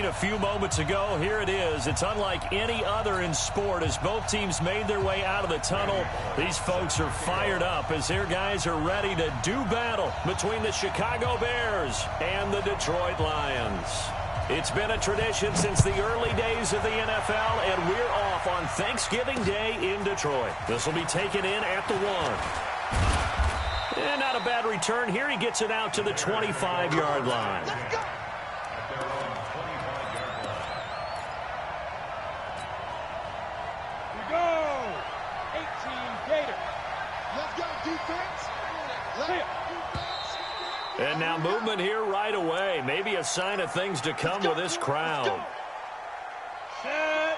a few moments ago. Here it is. It's unlike any other in sport as both teams made their way out of the tunnel. These folks are fired up as their guys are ready to do battle between the Chicago Bears and the Detroit Lions. It's been a tradition since the early days of the NFL, and we're off on Thanksgiving Day in Detroit. This will be taken in at the 1. And not a bad return here. He gets it out to the 25-yard line. And now movement here right away. Maybe a sign of things to come with this crowd.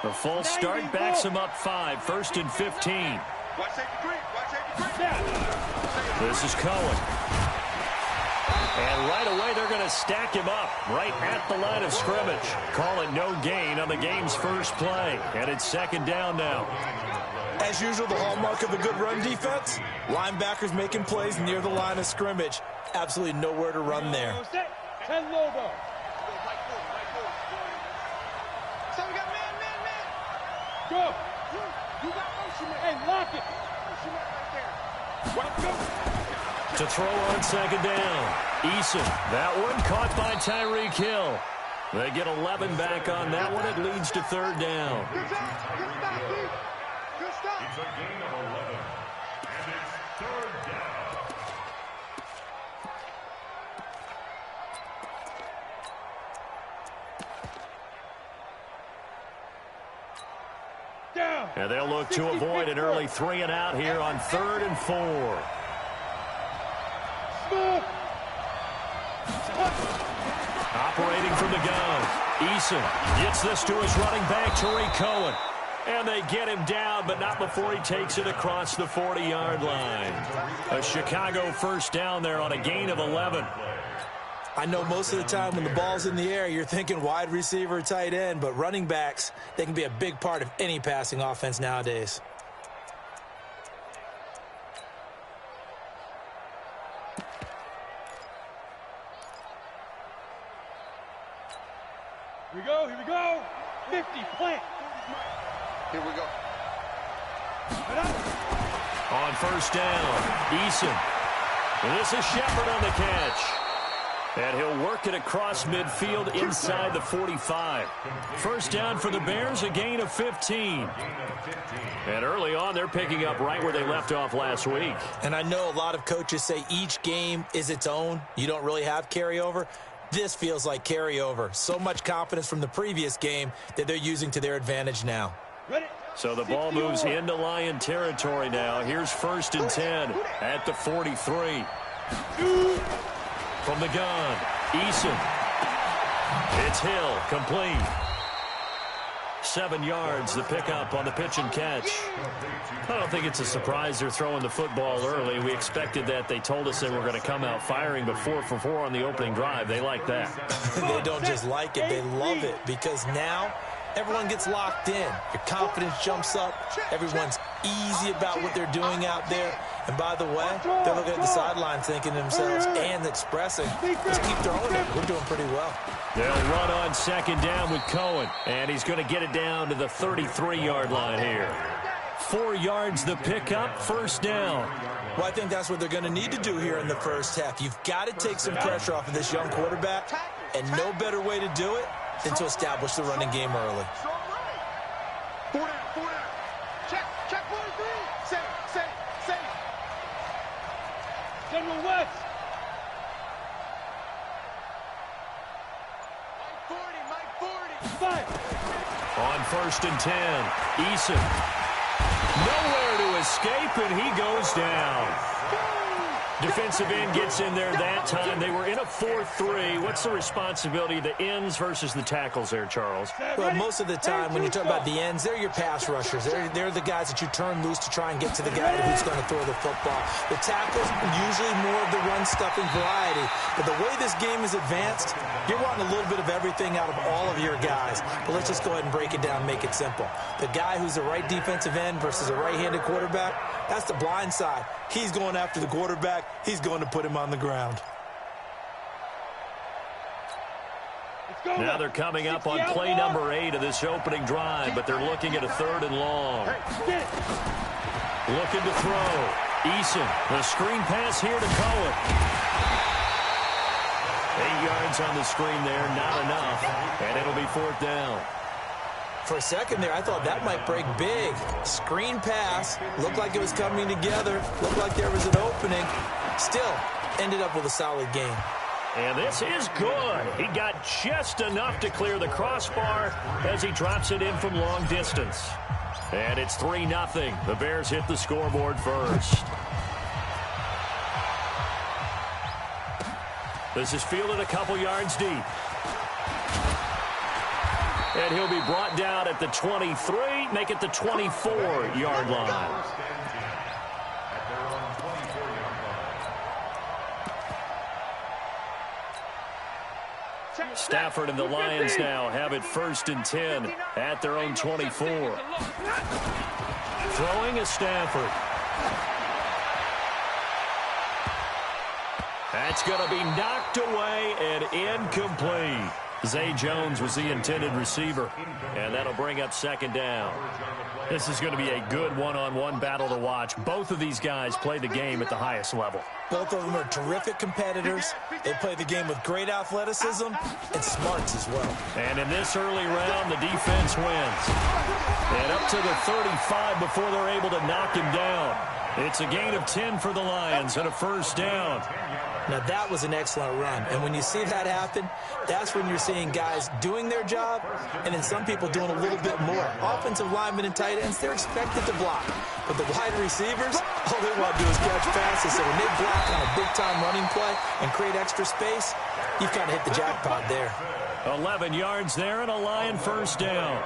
The full start backs him up 5, 1st and 15. This is Cohen. And right away they're going to stack him up right at the line of scrimmage. Call it no gain on the game's first play. And it's 2nd down now. As usual, the hallmark of a good run defense, linebackers making plays near the line of scrimmage. Absolutely nowhere to run there. Go. Hey, lock it. To throw on 2nd down. Eason, that one caught by Tyreek Hill. They get 11 back on that one. It leads to 3rd down. It's a gain of 11, and it's 3rd down. And they'll look to avoid an early 3 and out here on 3rd and 4. Operating from the gun. Eason gets this to his running back, Tariq Cohen. And they get him down, but not before he takes it across the 40-yard line. A Chicago 1st down there on a gain of 11. I know most of the time when the ball's in the air, you're thinking wide receiver, tight end, but running backs, they can be a big part of any passing offense nowadays. Here we go. 50, plant. Here we go. On 1st down, Eason. And this is Shepard on the catch. And he'll work it across midfield inside the 45. 1st down for the Bears, a gain of 15. And early on, they're picking up right where they left off last week. And I know a lot of coaches say each game is its own. You don't really have carryover. This feels like carryover. So much confidence from the previous game that they're using to their advantage now. So the ball moves into Lion territory now. Here's 1st and 10 at the 43. From the gun, Eason. It's Hill, complete. 7 yards, the pickup on the pitch and catch. I don't think it's a surprise they're throwing the football early. We expected that. They told us they were going to come out firing, but 4 for 4 on the opening drive. They like that. They don't just like it, they love it, because now everyone gets locked in. Your confidence jumps up. Everyone's easy about what they're doing out there. And by the way, they're looking at the sideline thinking to themselves and expressing, just keep throwing it. We're doing pretty well. They'll run on 2nd down with Cohen. And he's going to get it down to the 33-yard line here. 4 yards the pickup, 1st down. Well, I think that's what they're going to need to do here in the 1st half. You've got to take some pressure off of this young quarterback. And no better way to do it than to establish the running game early. 4 down. Check 43. Safe. General West. Mike 40. 5. On 1st and 10, Eason. Nowhere to escape, and he goes down. Defensive end gets in there that time. They were in a 4-3. What's the responsibility of the ends versus the tackles there, Charles? Well, most of the time when you talk about the ends, they're your pass rushers. They're the guys that you turn loose to try and get to the guy who's going to throw the football. The tackles, usually more of the run-stuffing variety. But the way this game is advanced, you're wanting a little bit of everything out of all of your guys. But let's just go ahead and break it down and make it simple. The guy who's the right defensive end versus a right-handed quarterback, that's the blind side. He's going after the quarterback. He's going to put him on the ground. It's Now they're coming up on play number 8 of this opening drive, but they're looking at a 3rd and long. Looking to throw. Eason, the screen pass here to Cohen. 8 yards on the screen there, not enough, and it'll be 4th down. For a second there, I thought that might break big. Screen pass, looked like it was coming together, looked like there was an opening. Still, ended up with a solid game. And this is good. He got just enough to clear the crossbar as he drops it in from long distance. And it's 3-0. The Bears hit the scoreboard first. This is fielded a couple yards deep. And he'll be brought down at the 23, make it the 24-yard line. Stafford and the Lions now have it 1st and 10 at their own 24. Throwing is Stafford. That's going to be knocked away and incomplete. Zay Jones was the intended receiver, and that'll bring up 2nd down. This is going to be a good one-on-one battle to watch. Both of these guys play the game at the highest level. Both of them are terrific competitors. They play the game with great athleticism and smarts as well. And in this early round, the defense wins. And up to the 35 before they're able to knock him down. It's a gain of 10 for the Lions and a 1st down. Now, that was an excellent run. And when you see that happen, that's when you're seeing guys doing their job and then some people doing a little bit more. Offensive linemen and tight ends, they're expected to block. But the wide receivers, all they want to do is catch passes. So when they block on a big-time running play and create extra space, you've kind of hit the jackpot there. 11 yards there and a Lion 1st down.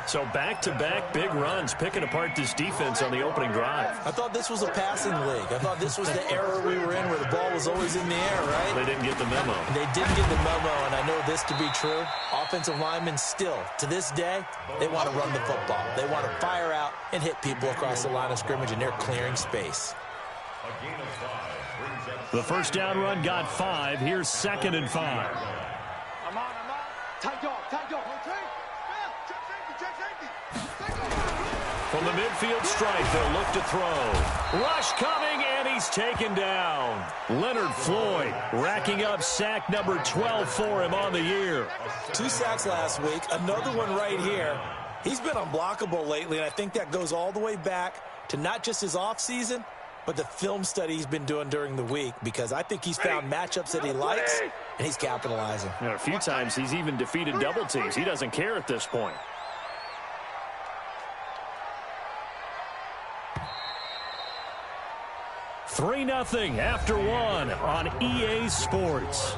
So back-to-back big runs, picking apart this defense on the opening drive. I thought this was a passing league. I thought this was the era we were in where the ball was always in the air, right? They didn't get the memo. They didn't get the memo, and I know this to be true. Offensive linemen still, to this day, they want to run the football. They want to fire out and hit people across the line of scrimmage, and they're clearing space. The 1st down run got 5. Here's 2nd and 5. I'm on. Tight dog. From the midfield stripe, they'll look to throw. Rush coming, and he's taken down. Leonard Floyd racking up sack number 12 for him on the year. 2 sacks last week, another one right here. He's been unblockable lately, and I think that goes all the way back to not just his offseason, but the film study he's been doing during the week, because I think he's found matchups that he likes, and he's capitalizing. A few times he's even defeated double teams. He doesn't care at this point. 3-0 after 1 on EA Sports.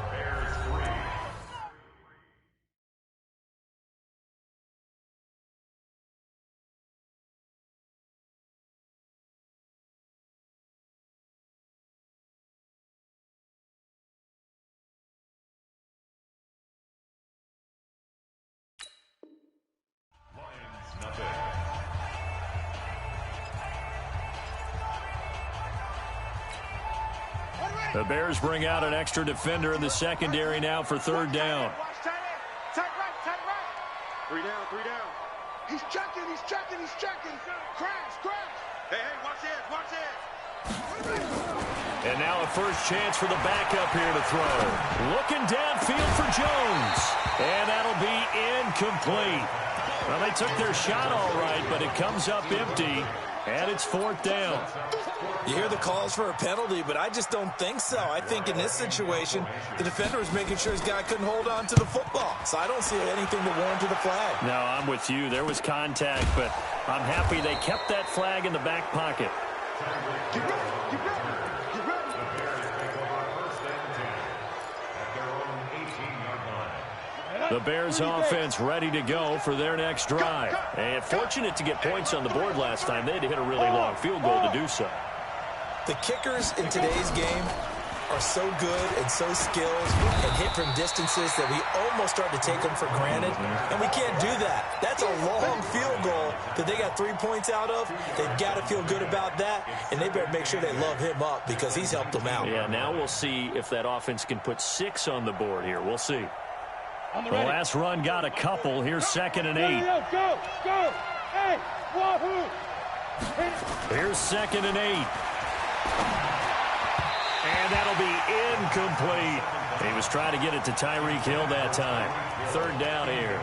The Bears bring out an extra defender in the secondary now for 3rd down. Tight right. 3 down. He's checking. Crash. Hey, watch it. And now a first chance for the backup here to throw. Looking downfield for Jones. And that'll be incomplete. Well, they took their shot all right, but it comes up empty. And it's 4th down. You hear the calls for a penalty, but I just don't think so. I think in this situation, the defender was making sure his guy couldn't hold on to the football. So I don't see anything to warrant the flag. No, I'm with you. There was contact, but I'm happy they kept that flag in the back pocket. Get ready. The Bears offense ready to go for their next drive. And fortunate to get points on the board last time. They had to hit a really long field goal to do so. The kickers in today's game are so good and so skilled and hit from distances that we almost start to take them for granted. And we can't do that. That's a long field goal that they got 3 points out of. They've got to feel good about that, and they better make sure they love him up because he's helped them out. Yeah, now we'll see if that offense can put 6 on the board here. We'll see. The last run got a couple. Here's 2nd and 8. Go, go. Hey, wahoo. Here's 2nd and 8. And that'll be incomplete. He was trying to get it to Tyreek Hill that time. 3rd down here.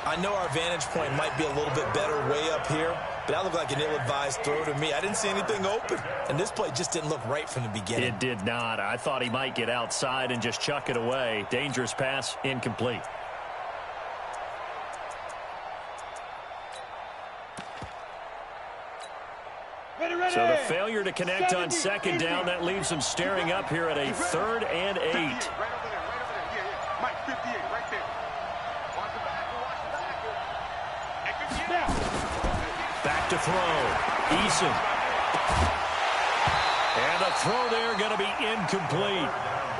I know our vantage point might be a little bit better way up here, but that looked like an ill-advised throw to me. I didn't see anything open, and this play just didn't look right from the beginning. It did not. I thought he might get outside and just chuck it away. Dangerous pass, incomplete. So the failure to connect on 2nd down, that leaves him staring up here at a 3rd and 8. Right over there, right over there. Yeah. Mike, 58, right there. Watch the back, watch the back. Back to throw. Eason. And the throw there going to be incomplete.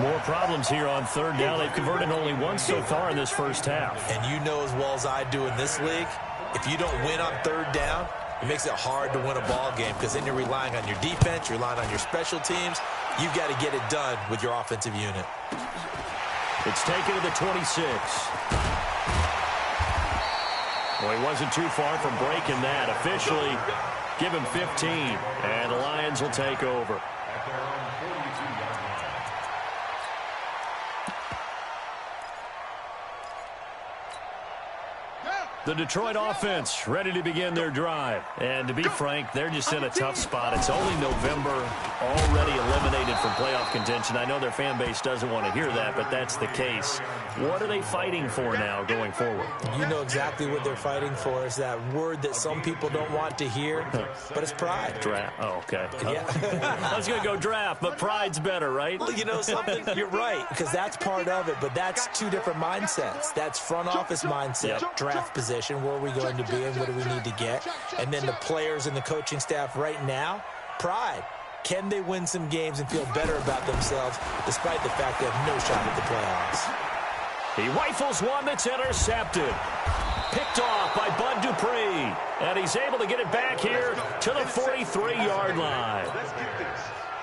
More problems here on 3rd down. They've converted only once so far in this first half. And you know as well as I do in this league, if you don't win on 3rd down, it makes it hard to win a ball game because then you're relying on your defense, you're relying on your special teams. You've got to get it done with your offensive unit. It's taken to the 26. Well, he wasn't too far from breaking that. Officially, give him 15, and the Lions will take over. The Detroit offense ready to begin their drive. And to be frank, they're just in a tough spot. It's only November, already eliminated from playoff contention. I know their fan base doesn't want to hear that, but that's the case. What are they fighting for now going forward? You know exactly what they're fighting for. Is that word that some people don't want to hear, but it's pride. Draft. Oh, okay. Yeah. I was going to go draft, but pride's better, right? Well, you know something? You're right, because that's part of it, but that's two different mindsets. That's front office mindset, draft position. Where are we going to be and what do we need to get? And then the players and the coaching staff right now, pride. Can they win some games and feel better about themselves despite the fact they have no shot at the playoffs? He rifles one that's intercepted. Picked off by Bud Dupree. And he's able to get it back here to the 43-yard line.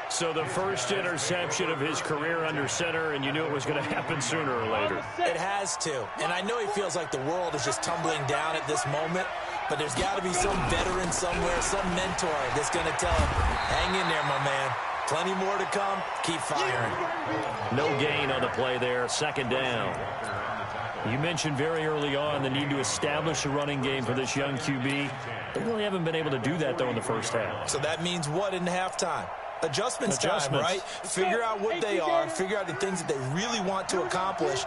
So the first interception of his career under center, and you knew it was going to happen sooner or later. It has to. And I know he feels like the world is just tumbling down at this moment, but there's got to be some veteran somewhere, some mentor that's going to tell him, hang in there, my man. Plenty more to come. Keep firing. No gain on the play there. 2nd down. You mentioned very early on the need to establish a running game for this young QB. They really haven't been able to do that, though, in the first half. So that means what in halftime? Adjustments time, right? Figure out what they are, figure out the things that they really want to accomplish,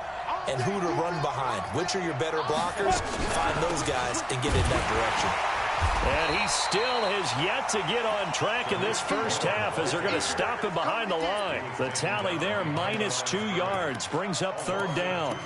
and who to run behind. Which are your better blockers? Find those guys and get in that direction. And he still has yet to get on track in this first half as they're going to stop him behind the line. The tally there, -2 yards, brings up 3rd down.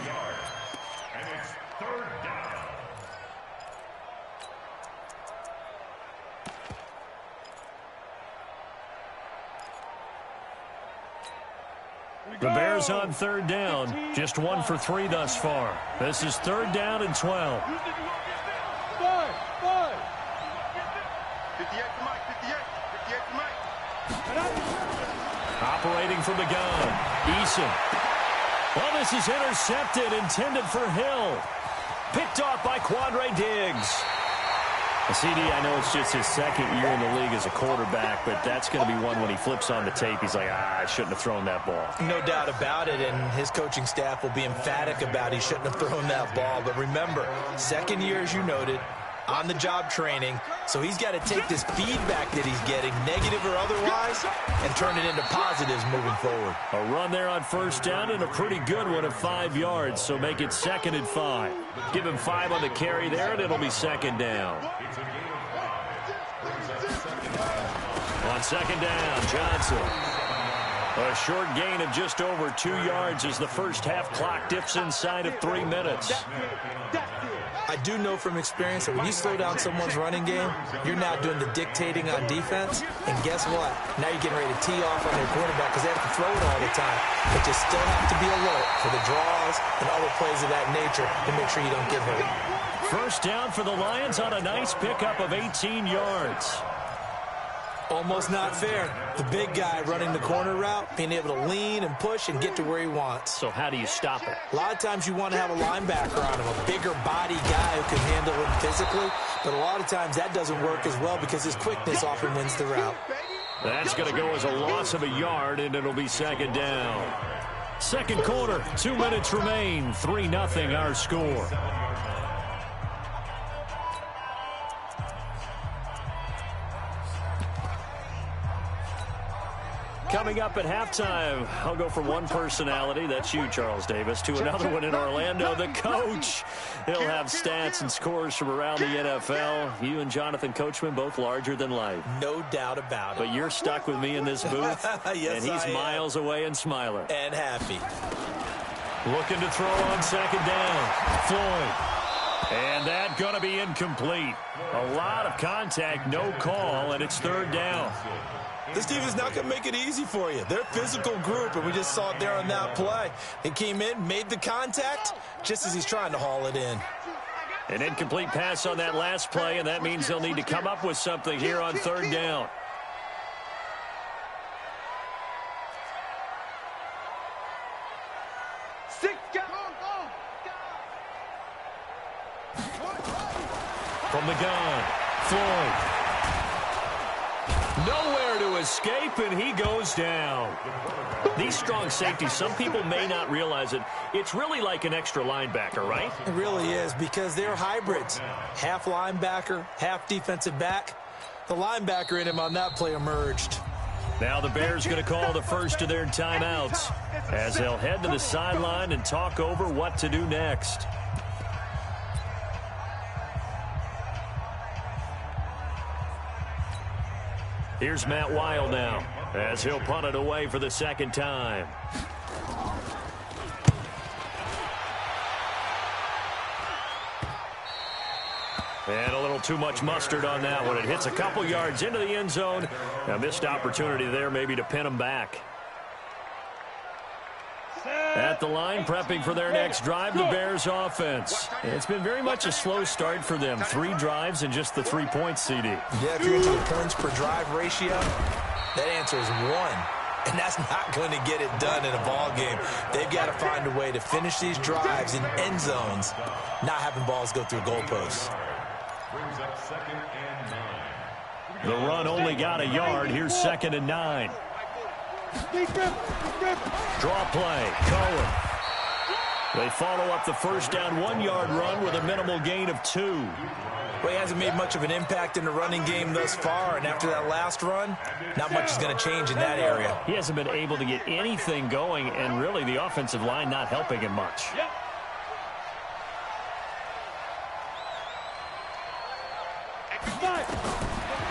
The Bears on 3rd down, just 1 for 3 thus far. This is 3rd down and 12. 58 to Mike, 58 to Mike. Operating from the gun, Eason. Well, this is intercepted, intended for Hill. Picked off by Quandre Diggs. CD, I know it's just his 2nd year in the league as a quarterback, but that's going to be one when he flips on the tape. He's like, I shouldn't have thrown that ball. No doubt about it, and his coaching staff will be emphatic about he shouldn't have thrown that ball. But remember, 2nd year, as you noted, on-the-job training, so he's got to take this feedback that he's getting, negative or otherwise, and turn it into positives moving forward. A run there on 1st down and a pretty good one of 5 yards, so make it 2nd and 5. Give him 5 on the carry there, and it'll be 2nd down. On 2nd down, Johnson. A short gain of just over 2 yards as the first half clock dips inside of 3 minutes. I do know from experience that when you slow down someone's running game, you're now doing the dictating on defense. And guess what? Now you're getting ready to tee off on your quarterback because they have to throw it all the time. But you still have to be alert for the draws and other plays of that nature to make sure you don't get hurt. First down for the Lions on a nice pickup of 18 yards. Almost not fair. The big guy running the corner route, being able to lean and push and get to where he wants. So how do you stop it? A lot of times you want to have a linebacker on him, a bigger body guy who can handle him physically, but a lot of times that doesn't work as well because his quickness often wins the route. That's going to go as a loss of a yard, and it'll be second down. Second quarter, 2 minutes remain, 3-0 our score. Coming up at halftime, I'll go from one personality, that's you, Charles Davis, to another one in Orlando, the coach. He'll have stats and scores from around the NFL. You and Jonathan Coachman, both larger than life. No doubt about it. But you're stuck with me in this booth, yes, and he's miles away and smiling. And happy. Looking to throw on second down. Floyd. And that going to be incomplete. A lot of contact, no call, and it's third down. This team is not going to make it easy for you. They're a physical group, and we just saw it there on that play. He came in, made the contact, just as he's trying to haul it in. An incomplete pass on that last play, and that means they'll need to come up with something here on third down. From the gun, Floyd. Nowhere to escape, and he goes down. These strong safeties, some people may not realize it. It's really like an extra linebacker, right? It really is, because they're hybrids. Half linebacker, half defensive back. The linebacker in him on that play emerged. Now the Bears going to call the first of their timeouts as they'll head to the sideline and talk over what to do next. Here's Matt Weil now as he'll punt it away for the second time. And a little too much mustard on that one. It hits a couple yards into the end zone. A missed opportunity there maybe to pin them back. At the line, prepping for their next drive, the Bears offense. It's been very much a slow start for them. 3 drives and just the 3 points, CD. Yeah, if you're into the points per drive ratio, that answer is 1. And that's not going to get it done in a ball game. They've got to find a way to finish these drives in end zones, not having balls go through goalposts. The run only got a yard. Here's second and 9. Draw play, Cohen. They follow up the first down 1-yard run with a minimal gain of 2. Well, he hasn't made much of an impact in the running game thus far, and after that last run, not much is going to change in that area. He hasn't been able to get anything going, and really the offensive line not helping him much.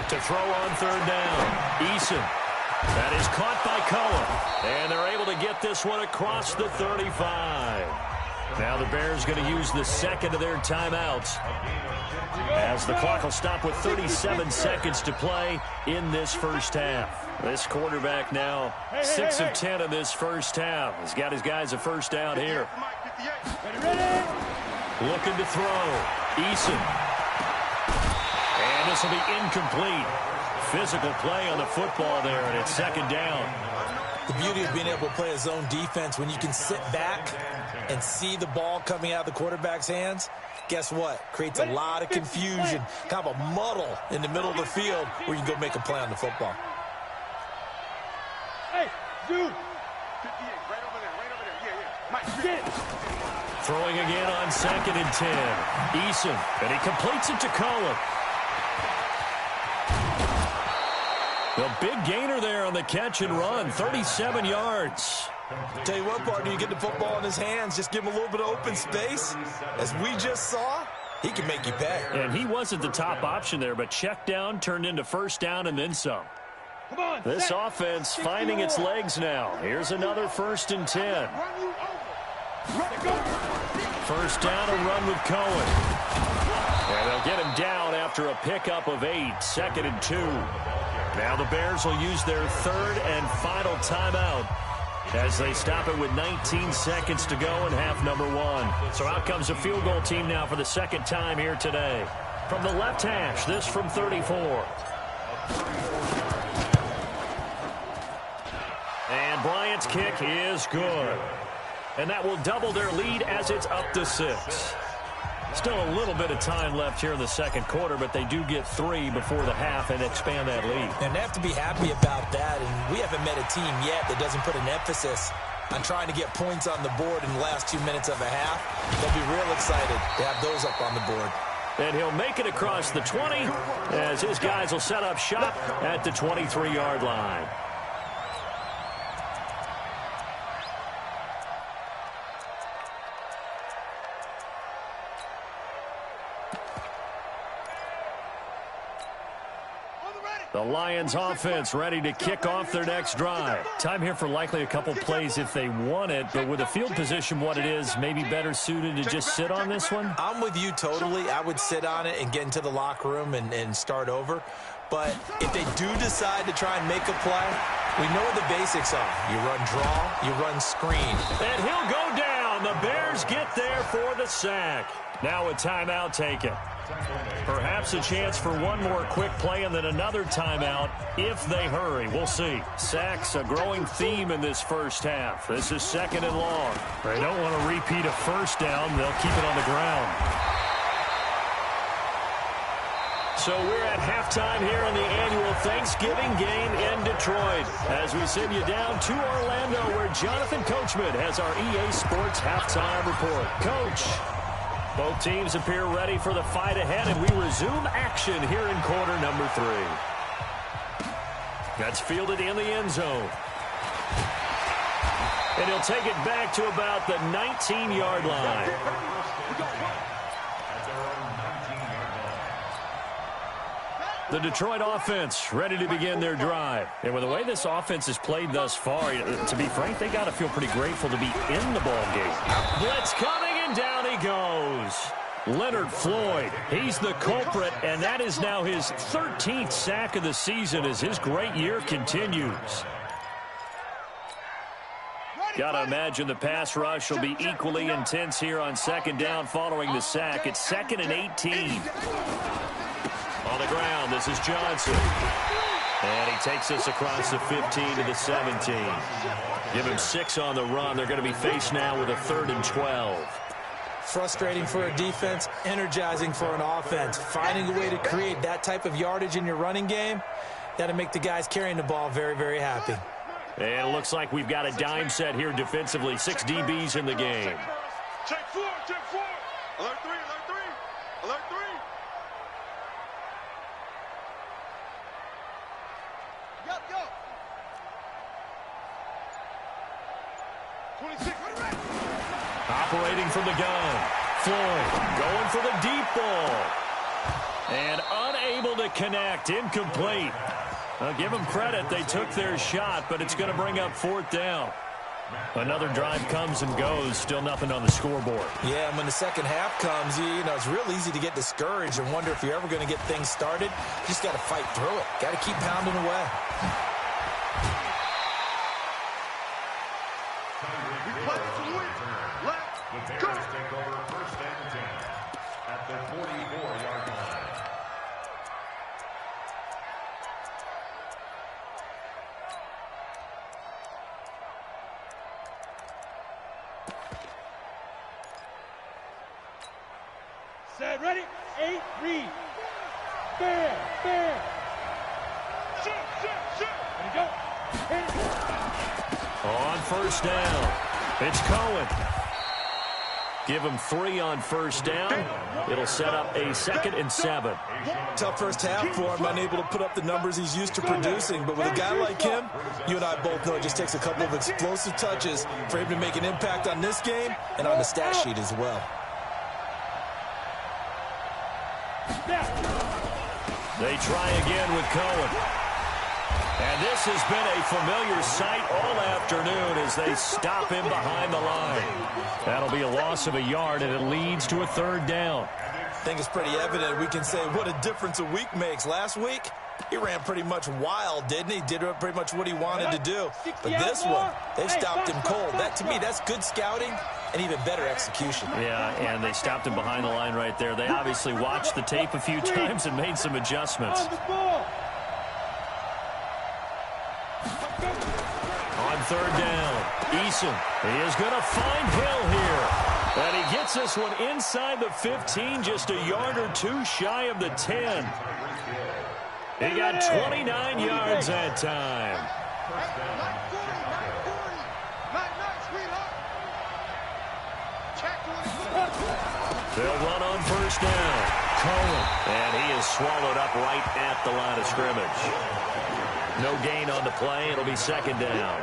To throw on third down, Eason. That is caught by Cohen, and they're able to get this one across the 35. Now the Bears going to use the second of their timeouts as the clock will stop with 37 seconds to play in this first half. This quarterback now 6 of 10 in this first half. He's got his guys a first down here. Looking to throw, Eason. And this will be incomplete. Physical play on the football there, and it's second down. The beauty of being able to play a zone defense, when you can sit back and see the ball coming out of the quarterback's hands, guess what? Creates a lot of confusion, kind of a muddle in the middle of the field where you can go make a play on the football. Hey, dude. 58, right over there. Mike, get it. Throwing again on second and 10. Eason, and he completes it to Cohen. The big gainer there on the catch and run, 37 yards. Tell you what, partner, you get the football in his hands, just give him a little bit of open space. As we just saw, he can make you pay. And he wasn't the top option there, but check down turned into first down and then some. This offense finding its legs now. Here's another first and 10. First down, a run with Cohen. And they'll get him down after a pickup of 8, second and 2. Now the Bears will use their third and final timeout as they stop it with 19 seconds to go in half number 1. So out comes a field goal team now for the second time here today. From the left hash, this from 34. Lions kick is good. And that will double their lead as it's up to 6. Still a little bit of time left here in the second quarter, but they do get 3 before the half and expand that lead. And they have to be happy about that. And we haven't met a team yet that doesn't put an emphasis on trying to get points on the board in the last 2 minutes of a half. They'll be real excited to have those up on the board. And he'll make it across the 20 as his guys will set up shop at the 23-yard line. The Lions offense ready to kick off their next drive. Time here for likely a couple plays if they want it, but with the field position what it is, maybe better suited to just sit on this one? I'm with you totally. I would sit on it and get into the locker room and start over. But if they do decide to try and make a play, we know what the basics are. You run draw, you run screen. And he'll go down. The Bears get there for the sack. Now a timeout taken. Perhaps a chance for one more quick play and then another timeout if they hurry. We'll see. Sacks, a growing theme in this first half. This is 2nd and long. They don't want to repeat a first down. They'll keep it on the ground. So we're at halftime here in the annual Thanksgiving game in Detroit. As we send you down to Orlando where Jonathan Coachman has our EA Sports halftime report. Coach. Both teams appear ready for the fight ahead, and we resume action here in quarter number 3. That's fielded in the end zone. And he'll take it back to about the 19-yard line. The Detroit offense ready to begin their drive. And with the way this offense has played thus far, to be frank, they got to feel pretty grateful to be in the ball game. Blitz coming, and down he goes. Leonard Floyd, he's the culprit, and that is now his 13th sack of the season as his great year continues. Got to imagine the pass rush will be equally intense here on 2nd down following the sack. It's 2nd and 18. On the ground, this is Johnson. And he takes us across the 15 to the 17. Give him 6 on the run. They're going to be faced now with a 3rd and 12. Frustrating for a defense, energizing for an offense. Finding a way to create that type of yardage in your running game, that'll make the guys carrying the ball very, very happy. And it looks like we've got a dime set here defensively. 6 DBs in the game. Check 4, check 4. Alert 3, alert 3. Alert 3. Go, go. 26. Operating from the gun. Floyd going for the deep ball. And unable to connect. Incomplete. I'll give them credit. They took their shot, but it's going to bring up 4th down. Another drive comes and goes. Still nothing on the scoreboard. Yeah, and when the second half comes, you know, it's real easy to get discouraged and wonder if you're ever going to get things started. You just got to fight through it. Got to keep pounding away. Take over 1st and 10 at the 44-yard line. Set, ready? 8, read. Fair, fair. Shoot, shoot, shoot. Ready, go. Hit it. On 1st down, it's Cohen. Give him 3 on 1st down. It'll set up a 2nd and 7. Tough first half for him, unable to put up the numbers he's used to producing. But with a guy like him, you and I both know it just takes a couple of explosive touches for him to make an impact on this game and on the stat sheet as well. They try again with Cohen. And this has been a familiar sight all afternoon as they stop him behind the line. That'll be a loss of a yard, and it leads to a 3rd down. I think it's pretty evident. We can say what a difference a week makes. Last week, he ran pretty much wild, didn't he? Did pretty much what he wanted to do. But this one, they've stopped him cold. That, to me, that's good scouting and even better execution. Yeah, and they stopped him behind the line right there. They obviously watched the tape a few times and made some adjustments. On third down. Eason, he is going to find Hill here. And he gets this one inside the 15, just a yard or two shy of the 10. He got 29 yards that time. They'll run on first down. Cohen, and he is swallowed up right at the line of scrimmage. No gain on the play. It'll be second down.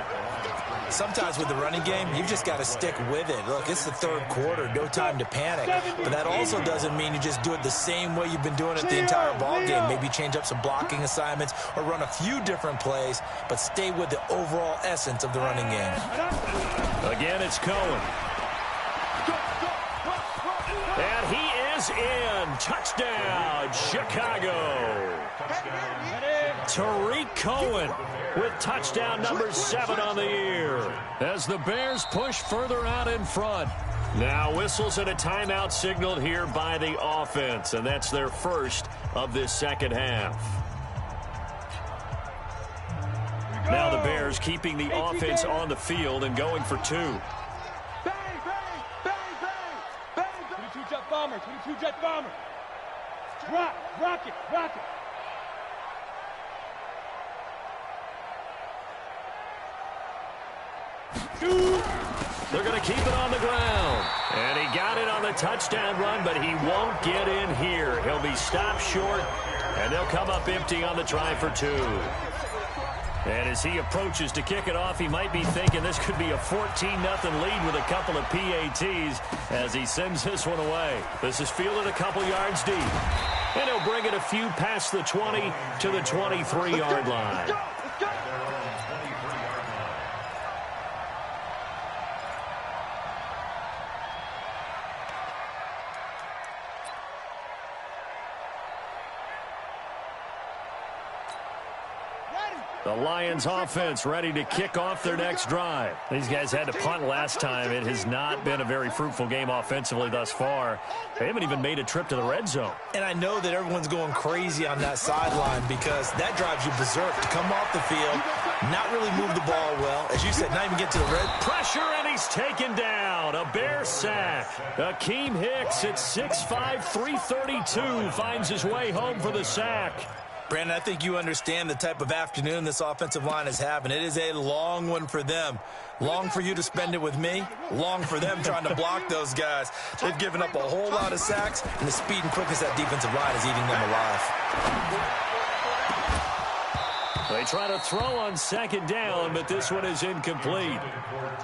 Sometimes with the running game, you've just got to stick with it. Look, it's the third quarter, no time to panic. But that also doesn't mean you just do it the same way you've been doing it the entire ball game. Maybe change up some blocking assignments or run a few different plays, but stay with the overall essence of the running game. Again, it's Cohen. And he is in. Touchdown, Chicago. Tariq Cohen with touchdown number 7 on the year as the Bears push further out in front. Now whistles and a timeout signaled here by the offense, and that's their first of this second half. Now the Bears keeping the offense on the field and going for 2. Bang, bang, bang, bang, bang. 22-jet bomber, 22-jet bomber. Rocket. They're going to keep it on the ground. And he got it on the touchdown run, but he won't get in here. He'll be stopped short, and they'll come up empty on the try for 2. And as he approaches to kick it off, he might be thinking this could be a 14-0 lead with a couple of PATs as he sends this one away. This is fielded a couple yards deep. And he'll bring it a few past the 20 to the 23-yard line. The Lions offense ready to kick off their next drive. These guys had to punt last time. It has not been a very fruitful game offensively thus far. They haven't even made a trip to the red zone. And I know that everyone's going crazy on that sideline because that drives you berserk to come off the field, not really move the ball well. As you said, not even get to the red. Pressure, and he's taken down. A Bear sack. Akeem Hicks at 6'5", 332 finds his way home for the sack. Brandon, I think you understand the type of afternoon this offensive line is having. It is a long one for them. Long for you to spend it with me. Long for them trying to block those guys. They've given up a whole lot of sacks, and the speed and quickness of that defensive line is eating them alive. They try to throw on second down, but this one is incomplete.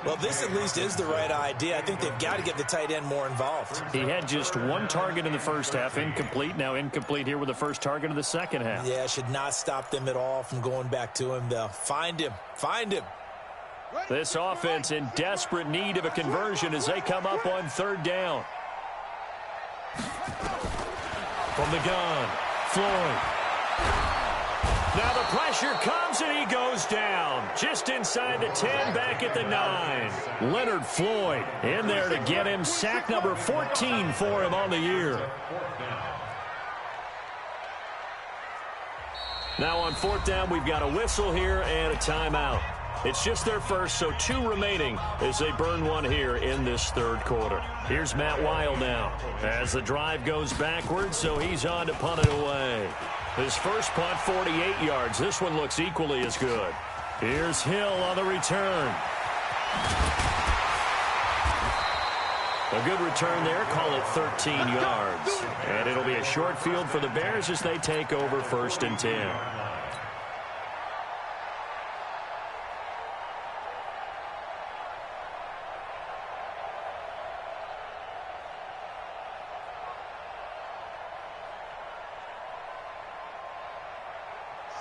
Well, this at least is the right idea. I think they've got to get the tight end more involved. He had just one target in the first half, incomplete. Now incomplete here with the first target of the second half. Yeah, should not stop them at all from going back to him, though. Find him. This offense in desperate need of a conversion as they come up on third down. From the gun, Floyd. Now the pressure comes, and he goes down. Just inside the 10, back at the 9. Leonard Floyd in there to get him. Sack number 14 for him on the year. Now on fourth down, we've got a whistle here and a timeout. It's just their first, so 2 remaining as they burn one here in this third quarter. Here's Matt Weil now as the drive goes backwards, so he's on to punt it away. His first punt, 48 yards. This one looks equally as good. Here's Hill on the return. A good return there. Call it 13 yards. And it'll be a short field for the Bears as they take over 1st and 10.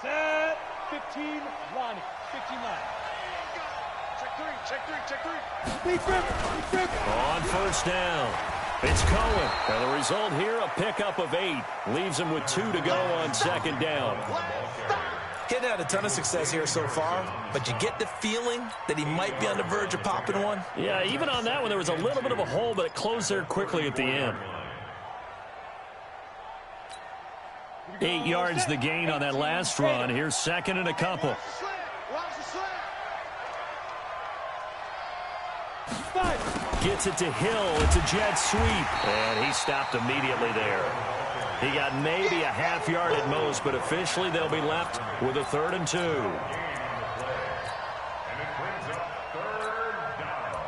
Set 15 Ronnie. 15 line. Check three. On first down, it's Cohen. And the result here, a pickup of 8. Leaves him with 2 to go on second down. He hadn't had a ton of success here so far, but you get the feeling that he might be on the verge of popping one. Yeah, even on that one, there was a little bit of a hole, but it closed there quickly at the end. 8 yards the gain on that last run. Here's second and a couple. Gets it to Hill. It's a jet sweep. And he stopped immediately there. He got maybe a half yard at most, but officially they'll be left with a 3rd and 2. And it brings up 3rd down.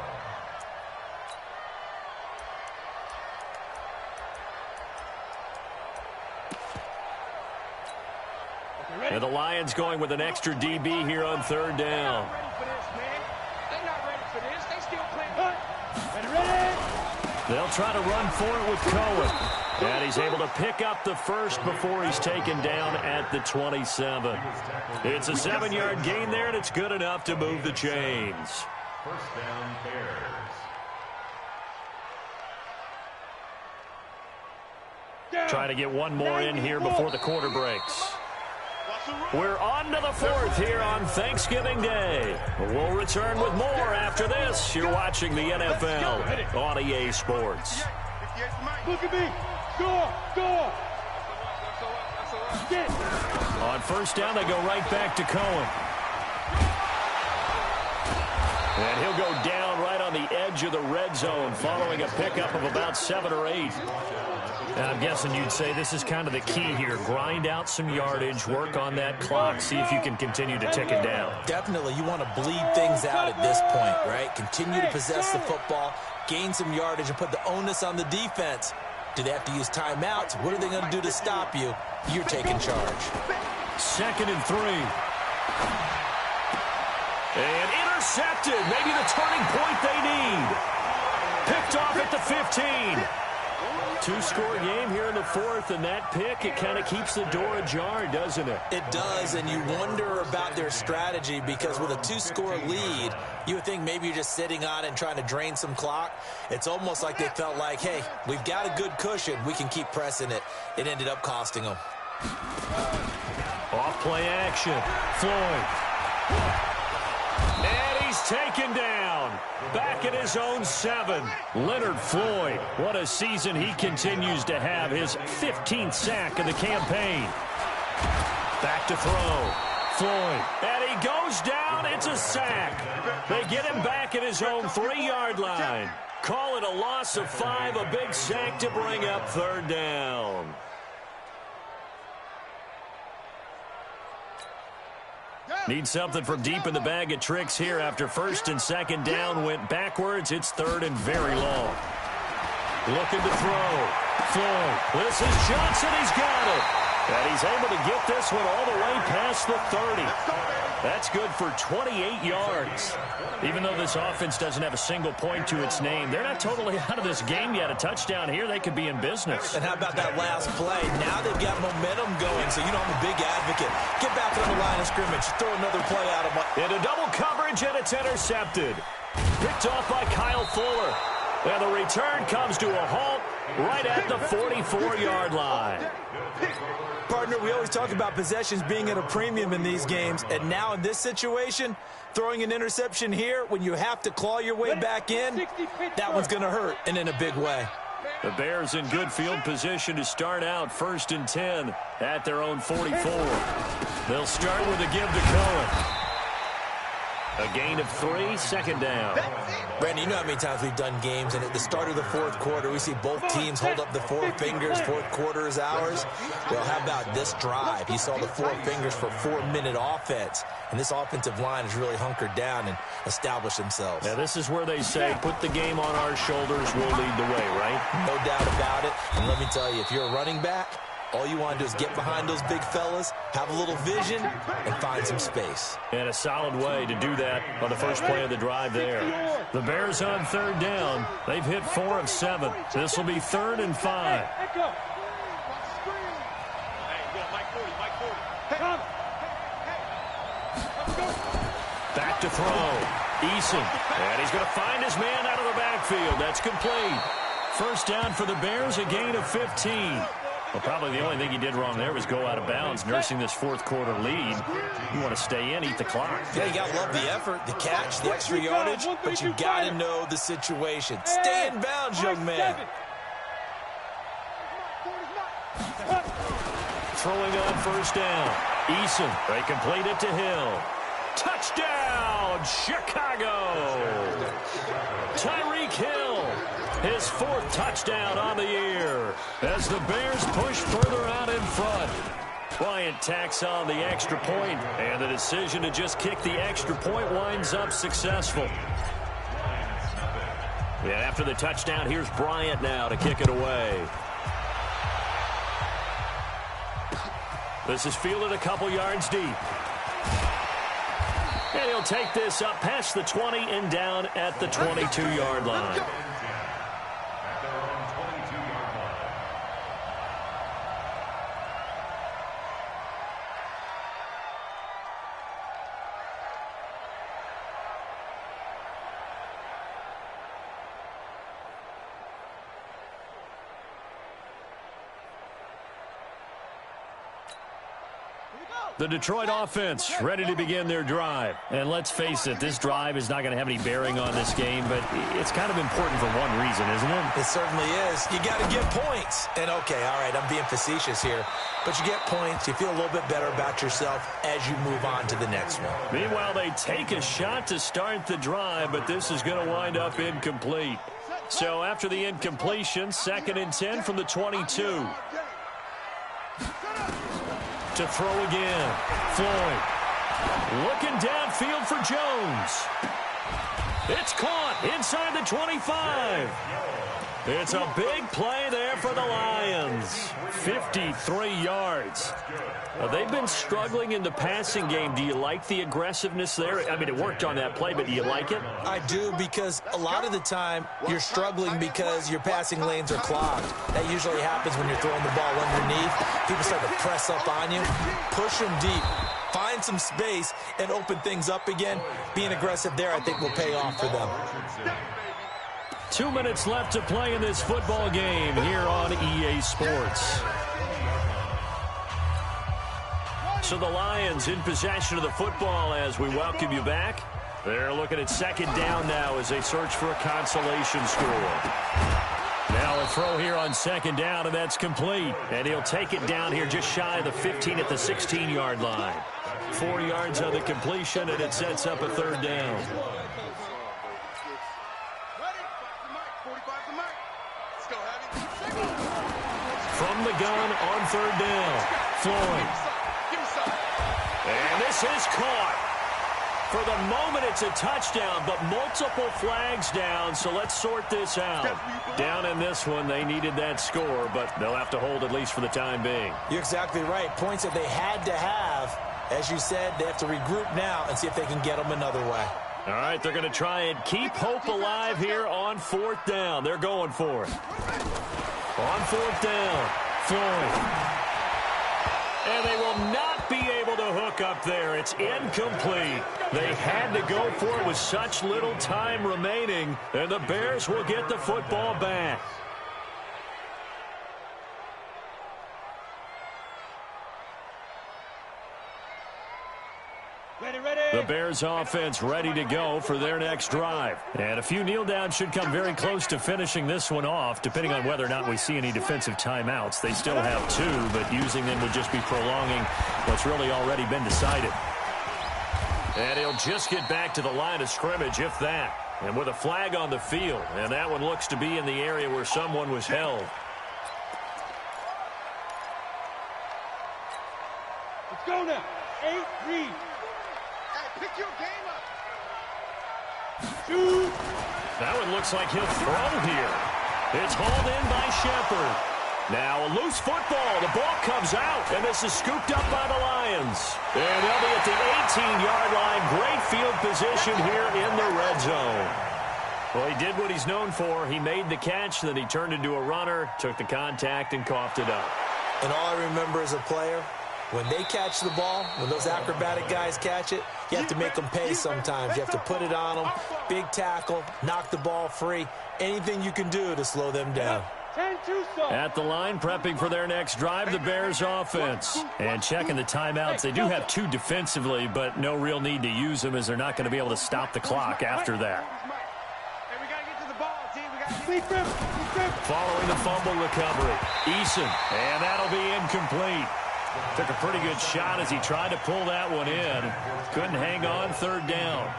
And the Lions going with an extra DB here on 3rd down. They'll try to run for it with Cohen. And he's able to pick up the first before he's taken down at the 27. It's a 7-yard gain there, and it's good enough to move the chains. First down, Bears. Trying to get one more in here before the quarter breaks. We're on to the 4th here on Thanksgiving Day. We'll return with more after this. You're watching the NFL on EA Sports. Look at me. Go. On first down, they go right back to Cohen. And he'll go down right on the edge of the red zone following a pickup of about 7 or 8. And I'm guessing you'd say this is kind of the key here. Grind out some yardage, work on that clock, see if you can continue to tick it down. Definitely, you want to bleed things out at this point, right? Continue to possess the football, gain some yardage, and put the onus on the defense. Do they have to use timeouts? What are they going to do to stop you? You're taking charge. 2nd and 3. And intercepted. Maybe the turning point they need. Picked off at the 15. 2-score game here in the 4th, and that pick, it kind of keeps the door ajar, doesn't it? It does, and you wonder about their strategy because with a 2-score lead, you would think maybe you're just sitting on it and trying to drain some clock. It's almost like they felt like, hey, we've got a good cushion. We can keep pressing it. It ended up costing them. Off play action. Floyd. And he's taken down. Back at his own 7. Leonard Floyd. What a season he continues to have. His 15th sack of the campaign. Back to throw. Floyd. And he goes down. It's a sack. They get him back at his own 3-yard line. Call it a loss of 5. A big sack to bring up 3rd down. Need something from deep in the bag of tricks here after 1st and 2nd down went backwards. It's 3rd and very long. Looking to throw. Floyd. This is Johnson. He's got it. And he's able to get this one all the way past the 30. That's good for 28 yards. Even though this offense doesn't have a single point to its name, they're not totally out of this game yet. A touchdown here, they could be in business. And how about that last play? Now they've got momentum going, so you know I'm a big advocate. Get back on the line of scrimmage. Throw another play out of my... Into double coverage, and it's intercepted. Picked off by Kyle Fuller. And the return comes to a halt right at the 44-yard line. Partner, we always talk about possessions being at a premium in these games, and now in this situation, throwing an interception here when you have to claw your way back in, that one's going to hurt, and in a big way. The Bears in good field position to start out 1st and 10 at their own 44. They'll start with a give to Cohen. A gain of 3, 2nd down. Brandon, you know how many times we've done games, and at the start of the 4th quarter, we see both teams hold up the 4 fingers. 4th quarter is ours. Well, how about this drive? You saw the 4 fingers for 4-minute offense, and this offensive line has really hunkered down and established themselves. Now, this is where they say, put the game on our shoulders, we'll lead the way, right? No doubt about it. And let me tell you, if you're a running back, all you want to do is get behind those big fellas, have a little vision, and find some space. And a solid way to do that on the first play of the drive there. The Bears on 3rd down. They've hit 4 of 7. This will be 3rd and 5. Back to throw. Eason. And he's going to find his man out of the backfield. That's complete. First down for the Bears, a gain of 15. Well, probably the only thing he did wrong there was go out of bounds, nursing this 4th quarter lead. You want to stay in, eat the clock. Yeah, you got to love the effort, the catch, the extra yardage, but you got to know the situation. Stay in bounds, young man. Throwing on 1st down. Eason, they complete it to Hill. Touchdown, Chicago! Tyreek Hill. His 4th touchdown on the year as the Bears push further out in front. Bryant tacks on the extra point, and the decision to just kick the extra point winds up successful. And after the touchdown, here's Bryant now to kick it away. This is fielded a couple yards deep. And he'll take this up past the 20 and down at the 22-yard line. The Detroit offense ready to begin their drive. And let's face it, this drive is not going to have any bearing on this game, but it's kind of important for one reason, isn't it? It certainly is. You got to get points. And, okay, all right, I'm being facetious here. But you get points, you feel a little bit better about yourself as you move on to the next one. Meanwhile, they take a shot to start the drive, but this is going to wind up incomplete. So after the incompletion, 2nd and 10 from the 22. To throw again. Floyd looking downfield for Jones. It's caught inside the 25. It's a big play there for the Lions. 53 yards. They've been struggling in the passing game. Do you like the aggressiveness there? I mean, it worked on that play, but do you like it? I do, because a lot of the time you're struggling because your passing lanes are clogged. That usually happens when you're throwing the ball underneath. People start to press up on you. Push them deep. Find some space and open things up again. Being aggressive there, I think, will pay off for them. 2 minutes left to play in this football game here on EA Sports. So the Lions in possession of the football as we welcome you back. They're looking at 2nd down now as they search for a consolation score. Now a throw here on 2nd down, and that's complete. And he'll take it down here just shy of the 15 at the 16-yard line. 4 yards on the completion, and it sets up a 3rd down. From the gun on 3rd down, Floyd. And this is caught. For the moment, it's a touchdown, but multiple flags down, so let's sort this out. Down in this one, they needed that score, but they'll have to hold at least for the time being. You're exactly right. Points that they had to have. As you said, they have to regroup now and see if they can get them another way. All right, they're going to try and keep hope alive here on 4th down. They're going for it. On 4th down, Floyd. And they will not be able to hook up there. It's incomplete. They had to go for it with such little time remaining, and the Bears will get the football back. The Bears offense ready to go for their next drive. And a few kneel downs should come very close to finishing this one off, depending on whether or not we see any defensive timeouts. They still have 2, but using them would just be prolonging what's really already been decided. And he'll just get back to the line of scrimmage, if that. And with a flag on the field, and that one looks to be in the area where someone was held. Let's go now. 8-3. Pick your game up. Shoot. That one looks like he'll throw here. It's hauled in by Shepard. Now a loose football. The ball comes out, and this is scooped up by the Lions. And they'll be at the 18-yard line. Great field position here in the red zone. Well, he did what he's known for. He made the catch, then he turned into a runner, took the contact, and coughed it up. And all I remember as a player, when they catch the ball, when those acrobatic guys catch it, you have to make them pay sometimes. You have to put it on them, big tackle, knock the ball free, anything you can do to slow them down. At the line, prepping for their next drive, the Bears offense. And checking the timeouts. They do have 2 defensively, but no real need to use them as they're not going to be able to stop the clock after that. Following the fumble recovery, Eason, and that'll be incomplete. Took a pretty good shot as he tried to pull that one in. Couldn't hang on 3rd down.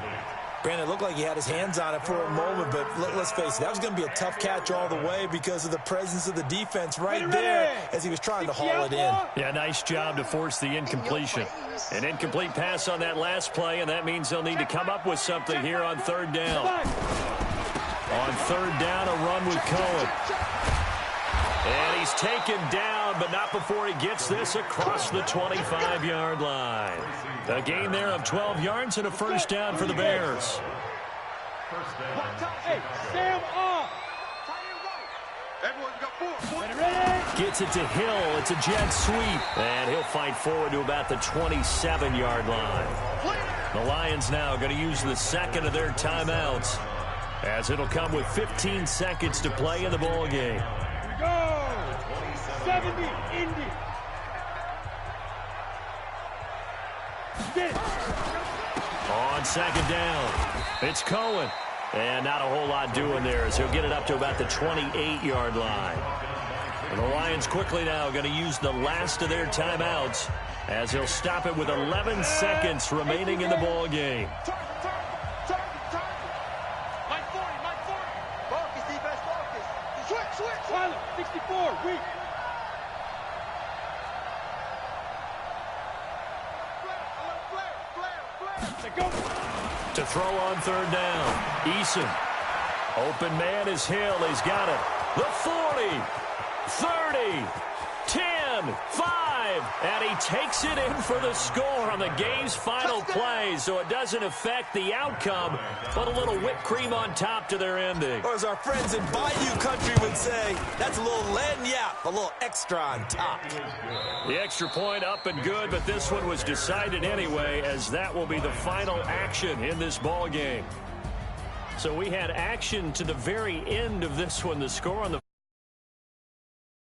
Brandon, it looked like he had his hands on it for a moment, but let's face it, that was going to be a tough catch all the way because of the presence of the defense right there as he was trying to haul it in. Yeah, nice job to force the incompletion. An incomplete pass on that last play, and that means they'll need to come up with something here on third down. On third down, a run with Cohen. And he's taken down, but not before he gets this across the 25-yard line. A gain there of 12 yards and a first down for the Bears. Hey, Sam off. Gets it to Hill. It's a jet sweep. And he'll fight forward to about the 27-yard line. The Lions now going to use the second of their timeouts, as it'll come with 15 seconds to play in the ball game. Go! 70, Indy. On second down, it's Cohen. And not a whole lot doing there as he'll get it up to about the 28-yard line. And the Lions quickly now going to use the last of their timeouts as he'll stop it with 11 seconds remaining in the ball game. Switch. 64, weak. To throw on third down, Eason. Open man is Hill. He's got it. The 40, 30, 10, 5, and he takes it in for the score on the game's final play, so it doesn't affect the outcome, but a little whipped cream on top to their ending. Or as our friends in Bayou Country would say, that's a little lagniappe, a little extra on top. The extra point up and good, but this one was decided anyway, as that will be the final action in this ball game. So we had action to the very end of this one. The score on the